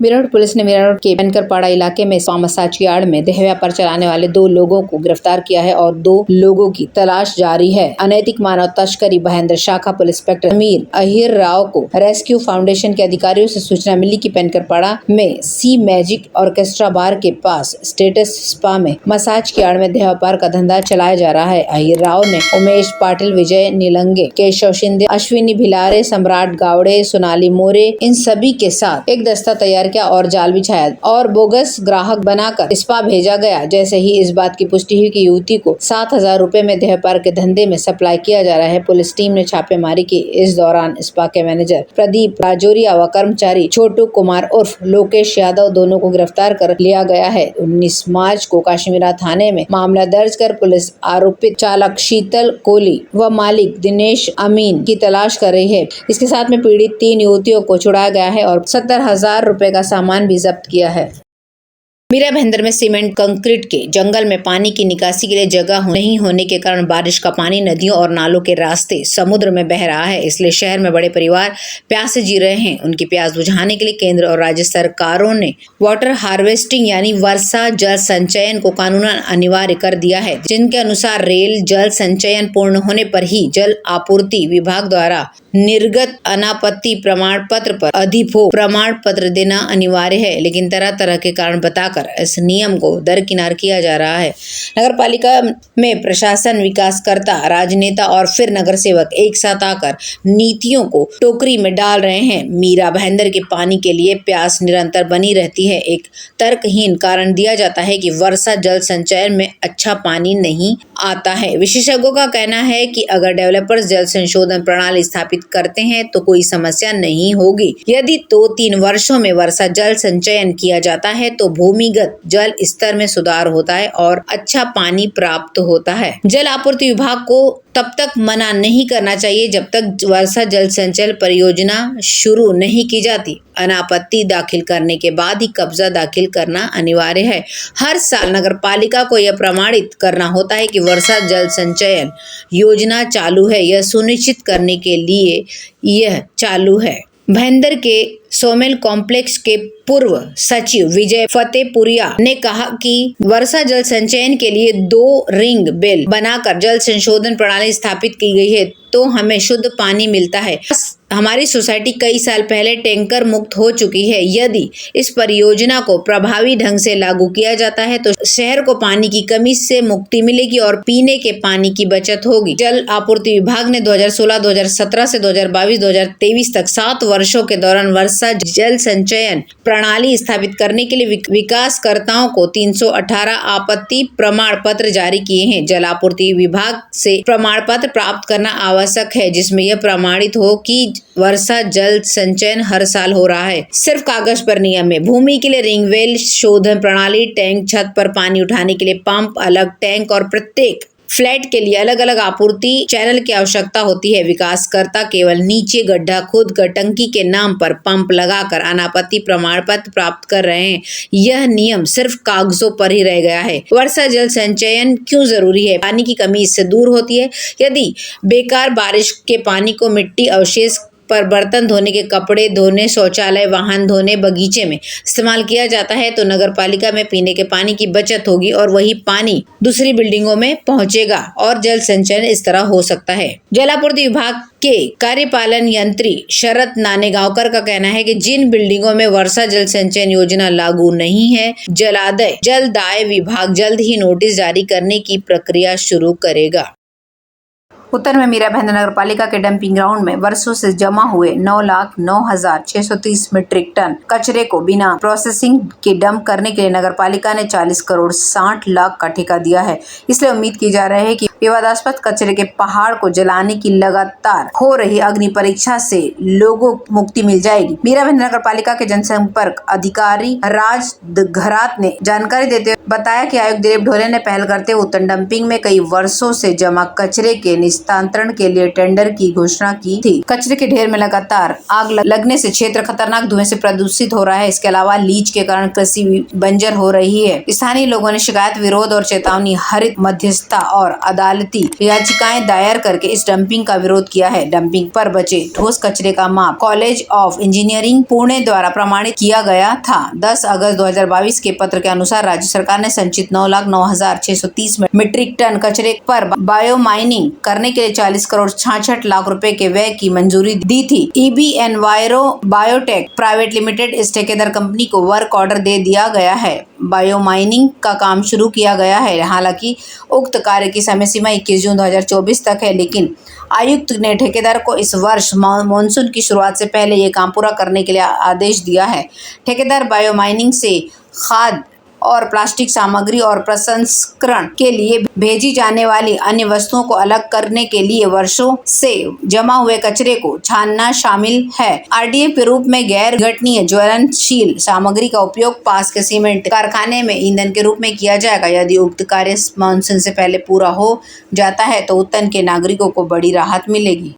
Meerut police ने मेरठ के बनकरपाड़ा इलाके में स्पा मसाज यार्ड में देह व्यापार चलाने वाले 2 लोगों को गिरफ्तार किया है और 2 लोगों की तलाश जारी है। अनैतिक मानव तस्करी भयंद्र शाखा पुलिस इंस्पेक्टर समीर अहिर राव को रेस्क्यू फाउंडेशन के अधिकारियों से सूचना मिली कि बनकरपाड़ा में सी मैजिक ऑर्केस्ट्रा बार के पास स्टेटस स्पा में मसाज यार्ड में देह व्यापार का धंधा चलाया जा रहा है। अहिर राव ने उमेश पाटिल, विजय नीलंगे, केशव शिंदे, अश्विनी भिलारे, सम्राट गावड़े, सोनाली मोरे इन सभी के साथ एक दस्ता तैयार किया और जाल बिछाया और बोगस ग्राहक बनाकर स्पा भेजा गया। जैसे ही इस बात की पुष्टि हुई कि युवती को 7,000 रुपए में देह व्यापार के धंधे में सप्लाई किया जा रहा है, पुलिस टीम ने छापेमारी की। इस दौरान स्पा के मैनेजर प्रदीप राजौरिया व कर्मचारी छोटू कुमार उर्फ लोकेश यादव दोनों को गिरफ्तार कर लिया गया है। 19 मार्च को काश्मीरा थाने में मामला दर्ज कर पुलिस आरोपित चालक शीतल कोहली व मालिक दिनेश अमीन की तलाश कर रही है। इसके साथ में पीड़ित 3 युवतियों को छुड़ाया गया है और 70,000 रुपए का सामान भी जब्त किया है। मीरा भाईंदर में सीमेंट कंक्रीट के जंगल में पानी की निकासी के लिए जगह नहीं होने के कारण बारिश का पानी नदियों और नालों के रास्ते समुद्र में बह रहा है। इसलिए शहर में बड़े परिवार प्यास से जी रहे हैं। उनकी प्यास बुझाने के लिए केंद्र और राज्य सरकारों ने वाटर हार्वेस्टिंग यानी वर्षा जल संचयन को कानूनन अनिवार्य कर दिया है, जिनके अनुसार रेल जल संचयन पूर्ण होने पर ही जल आपूर्ति विभाग द्वारा निर्गत अनापत्ति प्रमाण पत्र पर अधिभोग प्रमाण पत्र देना अनिवार्य है। लेकिन तरह तरह के कारण बताकर इस नियम को दरकिनार किया जा रहा है। नगर पालिका में प्रशासन, विकासकर्ता, राजनेता और फिर नगर सेवक एक साथ आकर नीतियों को टोकरी में डाल रहे हैं। मीरा भाईंदर के पानी के लिए प्यास निरंतर बनी रहती है। एक तर्कहीन कारण दिया जाता है कि वर्षा जल संचयन में अच्छा पानी नहीं आता है। विशेषज्ञों का कहना है कि अगर डेवलपर्स जल संशोधन प्रणाली स्थापित करते हैं तो कोई समस्या नहीं होगी। यदि 2-3 वर्षों में वर्षा जल संचयन किया जाता है तो भूमिगत जल स्तर में सुधार होता है और अच्छा पानी प्राप्त होता है। जल आपूर्ति विभाग को तब तक मना नहीं करना चाहिए जब तक वर्षा जल संचयन परियोजना शुरू नहीं की जाती। अनापत्ति दाखिल करने के बाद ही कब्जा दाखिल करना अनिवार्य है। हर साल नगर पालिका को यह प्रमाणित करना होता है कि वर्षा जल संचयन योजना चालू है। यह सुनिश्चित करने के लिए यह चालू है। भाईंदर के सोमेल कॉम्प्लेक्स के पूर्व सचिव विजय फतेहपुरिया ने कहा कि वर्षा जल संचयन के लिए 2 रिंग बेल बनाकर जल संशोधन प्रणाली स्थापित की गई है तो हमें शुद्ध पानी मिलता है। हमारी सोसाइटी कई साल पहले टैंकर मुक्त हो चुकी है। यदि इस परियोजना को प्रभावी ढंग से लागू किया जाता है तो शहर को पानी की कमी से मुक्ति मिलेगी और पीने के पानी की बचत होगी। जल आपूर्ति विभाग ने 2016, 2017 से 2022, 2023 तक 7 वर्षों के दौरान वर्षा जल संचयन प्रणाली स्थापित करने के लिए विकासकर्ताओं को 318 आपत्ति प्रमाण पत्र जारी किए हैं। जल आपूर्ति विभाग से प्रमाण पत्र प्राप्त करना आवश्यक है, जिसमें यह प्रमाणित हो कि वर्षा जल संचयन हर साल हो रहा है। सिर्फ कागज पर नियम है। भूमि के लिए रिंगवेल शोधन प्रणाली, टैंक, छत पर पानी उठाने के लिए पंप, अलग टैंक और प्रत्येक फ्लैट के लिए अलग अलग आपूर्ति चैनल की आवश्यकता होती है। विकासकर्ता केवल नीचे गड्ढा खोदकर टंकी के नाम पर पंप लगाकर अनापत्ति प्रमाण पत्र प्राप्त कर रहे हैं। यह नियम सिर्फ कागजों पर ही रह गया है। वर्षा जल संचयन क्यों जरूरी है? पानी की कमी इससे दूर होती है। यदि बेकार बारिश के पानी को मिट्टी अवशेष पर बर्तन धोने के, कपड़े धोने, शौचालय, वाहन धोने, बगीचे में इस्तेमाल किया जाता है तो नगर पालिका में पीने के पानी की बचत होगी और वही पानी दूसरी बिल्डिंगों में पहुंचेगा और जल संचयन इस तरह हो सकता है। जल आपूर्ति विभाग के कार्यपालन यंत्री शरद नानेगांवकर का कहना है कि जिन बिल्डिंगों में वर्षा जल संचयन योजना लागू नहीं है, जलदाय विभाग जल्द ही नोटिस जारी करने की प्रक्रिया शुरू करेगा। उत्तर में मीरा भाईंदर नगर पालिका के डंपिंग ग्राउंड में वर्षों से जमा हुए 9,09,630 मीट्रिक टन कचरे को बिना प्रोसेसिंग के डंप करने के लिए नगर पालिका ने 40 करोड़ 60 लाख का ठेका दिया है। इसलिए उम्मीद की जा रही है कि विवादास्पद कचरे के पहाड़ को जलाने की लगातार हो रही अग्नि परीक्षा से लोगों को मुक्ति मिल जाएगी। मीरा भाईंदर नगर पालिका के जनसंपर्क अधिकारी राज घरात ने जानकारी देते बताया कि आयुक्त दिलीप ढोले ने पहल करते हुए उत्तन डंपिंग में कई वर्षों से जमा कचरे के निस्तारण के लिए टेंडर की घोषणा की थी। कचरे के ढेर में लगातार आग लगने से क्षेत्र खतरनाक धुएं से प्रदूषित हो रहा है। इसके अलावा लीच के कारण कृषि बंजर हो रही है। स्थानीय लोगों ने शिकायत, विरोध और चेतावनी, हरित मध्यस्थता और अदालती याचिकाएं दायर करके इस डंपिंग का विरोध किया है। डंपिंग पर बचे ठोस कचरे का माप कॉलेज ऑफ इंजीनियरिंग पुणे द्वारा प्रमाणित किया गया था। 10 अगस्त 2022 के पत्र के अनुसार राज्य सरकार ने संचित 9,09,630 मीट्रिक टन कचरे पर बायो माइनिंग करने के लिए 40 करोड़ 66 लाख रुपए के व्यय की मंजूरी दी थी। EB enviro biotech private limited इस ठेकेदार कंपनी को वर्क ऑर्डर दे दिया गया है। बायो माइनिंग का काम शुरू किया गया है। हालांकि उक्त कार्य की समय सीमा 21 जून 2024 तक है, लेकिन आयुक्त ने ठेकेदार को इस वर्ष मानसून की शुरुआत से पहले ये काम पूरा करने के लिए आदेश दिया है। ठेकेदार बायो माइनिंग से खाद और प्लास्टिक सामग्री और प्रसंस्करण के लिए भेजी जाने वाली अन्य वस्तुओं को अलग करने के लिए वर्षों से जमा हुए कचरे को छानना शामिल है। RDF के रूप में गैर घटनीय ज्वलनशील सामग्री का उपयोग पास के सीमेंट कारखाने में ईंधन के रूप में किया जाएगा। यदि उक्त कार्य मानसून से पहले पूरा हो जाता है तो उत्तन के नागरिकों को बड़ी राहत मिलेगी।